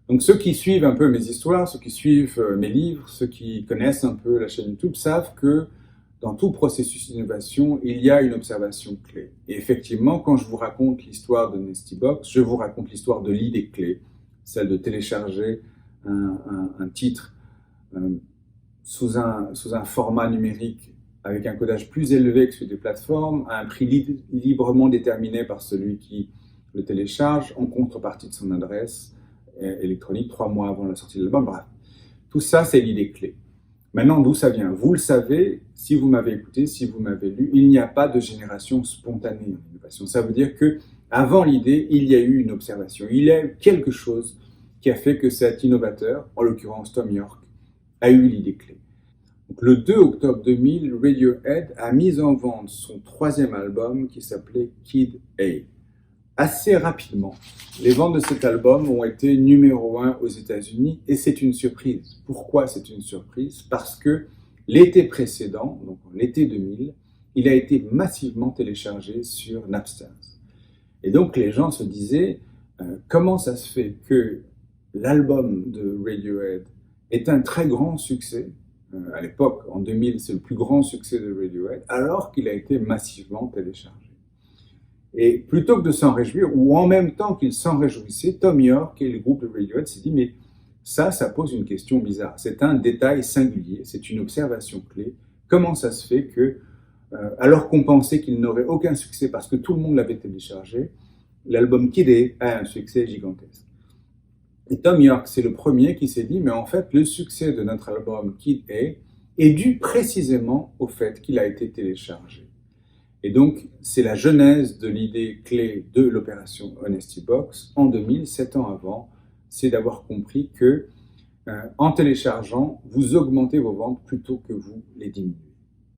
Donc ceux qui suivent un peu mes histoires, ceux qui suivent mes livres, ceux qui connaissent un peu la chaîne YouTube savent que dans tout processus d'innovation, il y a une observation clé. Et effectivement, quand je vous raconte l'histoire de Nestibox, je vous raconte l'histoire de l'idée clé, celle de télécharger un titre sous un format numérique avec un codage plus élevé que celui des plateformes, à un prix librement déterminé par celui qui le télécharge, en contrepartie de son adresse électronique 3 mois avant la sortie de l'album. Bref, tout ça, c'est l'idée clé. Maintenant, d'où ça vient? Vous le savez, si vous m'avez écouté, si vous m'avez lu, il n'y a pas de génération spontanée en innovation. Ça veut dire que avant l'idée, il y a eu une observation. Il y a eu quelque chose qui a fait que cet innovateur, en l'occurrence Thom Yorke, a eu l'idée clé. Donc, le 2 octobre 2000, Radiohead a mis en vente son 3e album qui s'appelait Kid A. Assez rapidement, les ventes de cet album ont été numéro 1 aux États-Unis et c'est une surprise. Pourquoi c'est une surprise? Parce que l'été précédent, donc l'été 2000, il a été massivement téléchargé sur Napster. Et donc les gens se disaient comment ça se fait que l'album de Radiohead est un très grand succès. À l'époque, en 2000, c'est le plus grand succès de Radiohead, alors qu'il a été massivement téléchargé. Et plutôt que de s'en réjouir, ou en même temps qu'il s'en réjouissait, Thom Yorke et le groupe de Radiohead s'est dit, mais ça pose une question bizarre. C'est un détail singulier, c'est une observation clé. Comment ça se fait que, alors qu'on pensait qu'il n'aurait aucun succès parce que tout le monde l'avait téléchargé, l'album Kid A a un succès gigantesque. Et Thom Yorke, c'est le premier qui s'est dit, mais en fait, le succès de notre album Kid A est dû précisément au fait qu'il a été téléchargé. Et donc, c'est la genèse de l'idée clé de l'opération Honestybox en 2000, 7 ans avant, c'est d'avoir compris que en téléchargeant, vous augmentez vos ventes plutôt que vous les diminuez.